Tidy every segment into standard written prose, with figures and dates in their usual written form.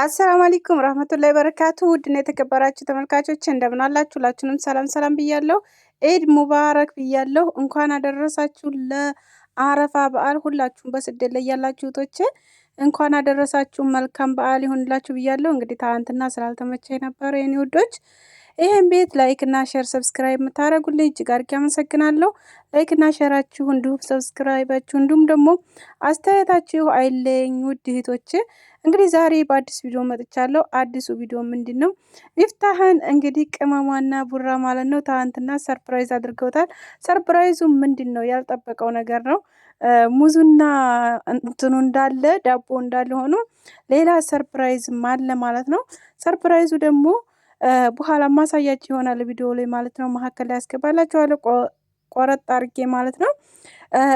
አሰላሙ አለይኩም ረህመቱላሂ በረካቱ ውድና የተከበራችሁ ተመልካቾች እንደምን አላችሁ? ሁላችሁንም ሰላም ሰላም ብያለሁ። ኢድ ሙባረክ ብያለሁ። እንኳን አደረሳችሁ ለአረፋ በዓል። ሁላችሁም በስደት ላይ ያላችሁ እህቶቼ እንኳን አደረሳችሁ፣ መልካም በዓል ይሁንላችሁ ብያለሁ። እንግዲህ ትናንትና ስላልተመቸኝ ነበር የኔ ውዶች። ይህን ቤት ላይክ እና ሼር ሰብስክራይብ የምታደርጉልኝ እጅግ አድርጌ አመሰግናለሁ። ላይክ እና ሼራችሁ እንዲሁም ሰብስክራይባችሁ እንዲሁም ደግሞ አስተያየታችሁ አይለኝ ውድ እህቶቼ። እንግዲህ ዛሬ በአዲስ ቪዲዮ መጥቻለሁ። አዲሱ ቪዲዮ ምንድን ነው? ሚፍታህን እንግዲህ ቅመሟና ቡራ ማለት ነው ትናንትና ሰርፕራይዝ አድርገውታል። ሰርፕራይዙ ምንድን ነው? ያልጠበቀው ነገር ነው። ሙዙና እንትኑ እንዳለ ዳቦ እንዳለ ሆኖ ሌላ ሰርፕራይዝም አለ ማለት ነው። ሰርፕራይዙ ደግሞ በኋላ ማሳያችሁ ይሆናል ቪዲዮ ላይ ማለት ነው። መሀከል ላይ ያስገባላችኋለሁ ቆረጥ አድርጌ ማለት ነው።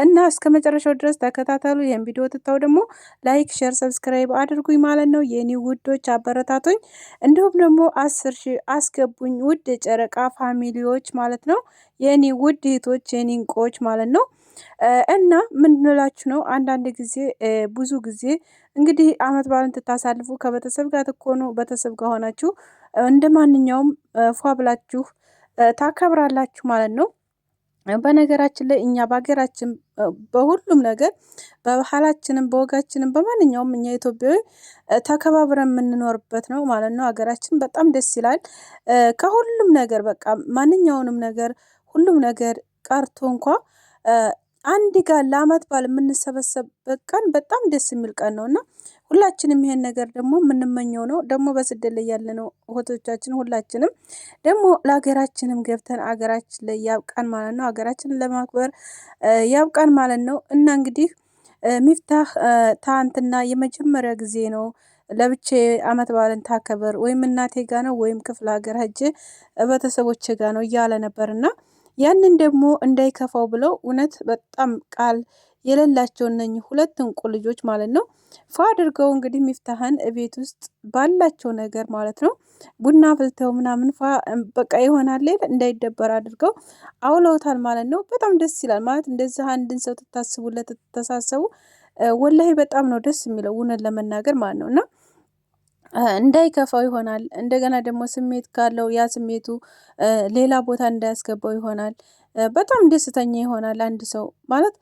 እና እስከ መጨረሻው ድረስ ተከታተሉ። ይህን ቪዲዮ ትተው ደግሞ ላይክ፣ ሼር፣ ሰብስክራይብ አድርጉኝ ማለት ነው። የኔ ውዶች አበረታቱኝ። እንዲሁም ደግሞ 10 ሺህ አስገቡኝ ውድ የጨረቃ ፋሚሊዎች ማለት ነው። የኔ ውድ እህቶች፣ የኔ እንቁዎች ማለት ነው። እና ምን እንላችሁ ነው አንዳንድ ጊዜ ብዙ ጊዜ እንግዲህ አመት በዓልን ትታሳልፉ ከቤተሰብ ጋር ትኮኑ ቤተሰብ ጋር ሆናችሁ እንደ ማንኛውም ፏ ብላችሁ ታከብራላችሁ ማለት ነው። በነገራችን ላይ እኛ በሀገራችን በሁሉም ነገር በባህላችንም በወጋችንም በማንኛውም እኛ ኢትዮጵያዊ ተከባብረን የምንኖርበት ነው ማለት ነው። ሀገራችን በጣም ደስ ይላል። ከሁሉም ነገር በቃ ማንኛውንም ነገር ሁሉም ነገር ቀርቶ እንኳ አንድ ጋር ለአመት በዓል የምንሰበሰብበት ቀን በጣም ደስ የሚል ቀን ነው እና ሁላችንም ይሄን ነገር ደግሞ የምንመኘው ነው። ደግሞ በስደት ላይ ያለነው እህቶቻችን ሁላችንም ደግሞ ለሀገራችንም ገብተን አገራችን ላይ ያብቃን ማለት ነው። ሀገራችንን ለማክበር ያብቃን ማለት ነው። እና እንግዲህ ሚፍታህ ትናንትና የመጀመሪያ ጊዜ ነው ለብቻ አመት በዓልን ታከበር ወይም እናቴ ጋ ነው ወይም ክፍለ ሀገር ሄጄ ቤተሰቦቼ ጋ ነው እያለ ነበርና ያንን ደግሞ እንዳይከፋው ብለው እውነት በጣም ቃል የሌላቸው እነኚህ ሁለት እንቁ ልጆች ማለት ነው ፏ አድርገው እንግዲህ ሚፍታህን ቤት ውስጥ ባላቸው ነገር ማለት ነው ቡና ፍልተው ምናምን ፏ በቃ ይሆናል እንዳይደበር አድርገው አውለውታል ማለት ነው። በጣም ደስ ይላል ማለት እንደዚህ አንድን ሰው ትታስቡለት ትተሳሰቡ ወላሂ በጣም ነው ደስ የሚለው እውነት ለመናገር ማለት ነው። እና እንዳይከፋው ይሆናል። እንደገና ደግሞ ስሜት ካለው ያ ስሜቱ ሌላ ቦታ እንዳያስገባው ይሆናል። በጣም ደስተኛ ይሆናል። አንድ ሰው ማለት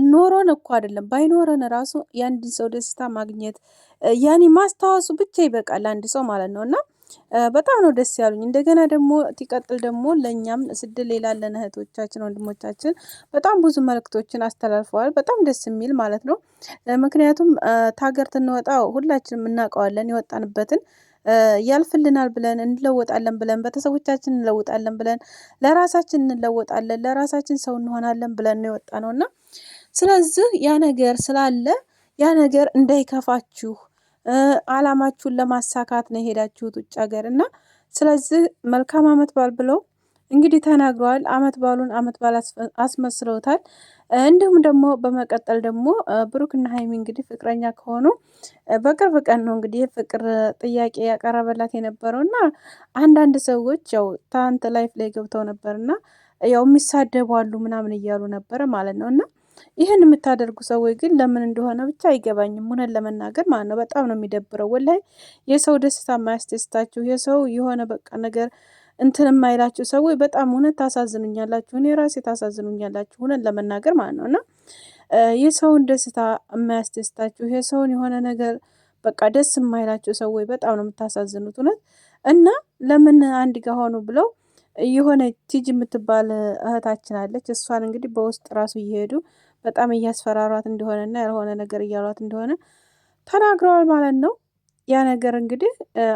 ኖሮን እኮ አይደለም ባይኖረን ራሱ የአንድን ሰው ደስታ ማግኘት ያኔ ማስታወሱ ብቻ ይበቃል አንድ ሰው ማለት ነው። እና በጣም ነው ደስ ያሉኝ። እንደገና ደግሞ ሲቀጥል ደግሞ ለእኛም ስደት ላይ ላለን እህቶቻችን ወንድሞቻችን በጣም ብዙ መልእክቶችን አስተላልፈዋል። በጣም ደስ የሚል ማለት ነው። ምክንያቱም ታገር ትንወጣ ሁላችንም እናውቀዋለን የወጣንበትን ያልፍልናል ብለን እንለወጣለን ብለን ቤተሰቦቻችን እንለውጣለን ብለን ለራሳችን እንለወጣለን ለራሳችን ሰው እንሆናለን ብለን ነው የወጣነው እና ስለዚህ ያ ነገር ስላለ ያ ነገር እንዳይከፋችሁ አላማችሁን ለማሳካት ነው የሄዳችሁት ውጭ ሀገር እና ስለዚህ መልካም አመት በዓል ብለው እንግዲህ ተናግረዋል። አመት በዓሉን አመት በዓል አስመስለውታል። እንዲሁም ደግሞ በመቀጠል ደግሞ ብሩክና ሀይሚ እንግዲህ ፍቅረኛ ከሆኑ በቅርብ ቀን ነው እንግዲህ የፍቅር ጥያቄ ያቀረበላት የነበረው እና አንዳንድ ሰዎች ያው ታንት ላይፍ ላይ ገብተው ነበርና ያው የሚሳደቡ አሉ ምናምን እያሉ ነበረ ማለት ነው። እና ይህን የምታደርጉ ሰዎች ግን ለምን እንደሆነ ብቻ አይገባኝም እውነት ለመናገር ማለት ነው። በጣም ነው የሚደብረው ወላሂ የሰው ደስታ የማያስደስታችሁ የሰው የሆነ በቃ ነገር እንትን የማይላችሁ ሰዎች በጣም እውነት ታሳዝኑኛላችሁ። እኔ ራሴ ታሳዝኑኛላችሁ እውነት ለመናገር ማለት ነው። እና የሰውን ደስታ የማያስደስታችሁ የሰውን የሆነ ነገር በቃ ደስ የማይላችሁ ሰዎች በጣም ነው የምታሳዝኑት እውነት። እና ለምን አንድ ጋር ሆኑ ብለው የሆነ ቲጂ የምትባል እህታችን አለች። እሷን እንግዲህ በውስጥ ራሱ እየሄዱ በጣም እያስፈራሯት እንደሆነና ያልሆነ ነገር እያሏት እንደሆነ ተናግረዋል ማለት ነው። ያ ነገር እንግዲህ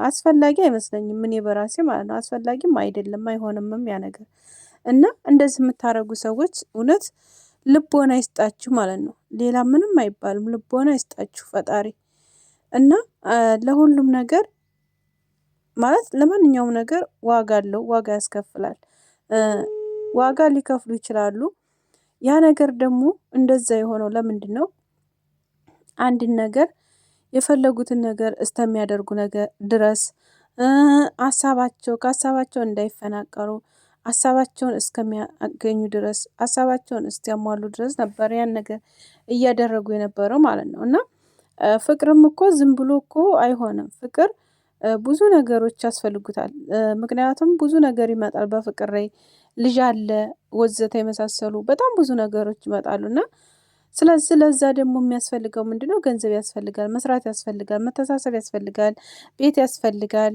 አስፈላጊ አይመስለኝም እኔ በራሴ ማለት ነው። አስፈላጊም አይደለም አይሆንምም ያ ነገር እና እንደዚህ የምታደርጉ ሰዎች እውነት ልቦና ይስጣችሁ ማለት ነው። ሌላ ምንም አይባልም። ልቦና ይስጣችሁ ፈጣሪ እና ለሁሉም ነገር ማለት ለማንኛውም ነገር ዋጋ አለው፣ ዋጋ ያስከፍላል። ዋጋ ሊከፍሉ ይችላሉ። ያ ነገር ደግሞ እንደዛ የሆነው ለምንድን ነው? አንድን ነገር የፈለጉትን ነገር እስከሚያደርጉ ነገር ድረስ ከሀሳባቸው እንዳይፈናቀሩ ሀሳባቸውን እስከሚያገኙ ድረስ ሀሳባቸውን እስኪያሟሉ ድረስ ነበር ያን ነገር እያደረጉ የነበረው ማለት ነው። እና ፍቅርም እኮ ዝም ብሎ እኮ አይሆንም። ፍቅር ብዙ ነገሮች ያስፈልጉታል። ምክንያቱም ብዙ ነገር ይመጣል በፍቅር ላይ ልጅ አለ ወዘተ የመሳሰሉ በጣም ብዙ ነገሮች ይመጣሉ እና ስለዚህ ለዛ ደግሞ የሚያስፈልገው ምንድነው? ገንዘብ ያስፈልጋል፣ መስራት ያስፈልጋል፣ መተሳሰብ ያስፈልጋል፣ ቤት ያስፈልጋል።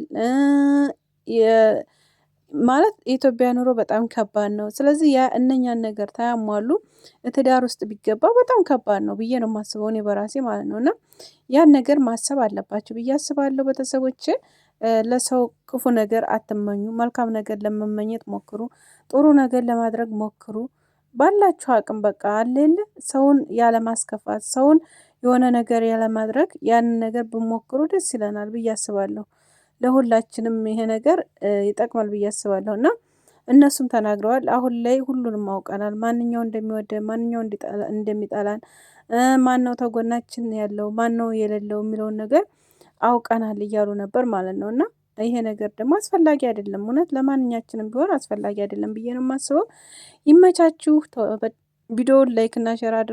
ማለት የኢትዮጵያ ኑሮ በጣም ከባድ ነው። ስለዚህ ያ እነኛን ነገር ታያሟሉ ትዳር ውስጥ ቢገባ በጣም ከባድ ነው ብዬ ነው የማስበው እኔ በራሴ ማለት ነው። እና ያን ነገር ማሰብ አለባቸው ብዬ አስባለሁ። ቤተሰቦቼ ለሰው ክፉ ነገር አትመኙ፣ መልካም ነገር ለመመኘት ሞክሩ፣ ጥሩ ነገር ለማድረግ ሞክሩ። ባላችሁ አቅም በቃ አለ የለ ሰውን ያለማስከፋት፣ ሰውን የሆነ ነገር ያለማድረግ ያንን ነገር ብሞክሩ ደስ ይለናል ብዬ አስባለሁ። ለሁላችንም ይሄ ነገር ይጠቅማል ብዬ አስባለሁ። እና እነሱም ተናግረዋል። አሁን ላይ ሁሉንም አውቀናል። ማንኛው እንደሚወደን፣ ማንኛው እንደሚጠላን፣ ማነው ተጎናችን ያለው፣ ማነው የሌለው የሚለውን ነገር አውቀናል እያሉ ነበር ማለት ነው። እና ይሄ ነገር ደግሞ አስፈላጊ አይደለም። እውነት ለማንኛችንም ቢሆን አስፈላጊ አይደለም ብዬ ነው የማስበው። ይመቻችሁ። ቪዲዮውን ላይክ እና ሼር አድርጉ።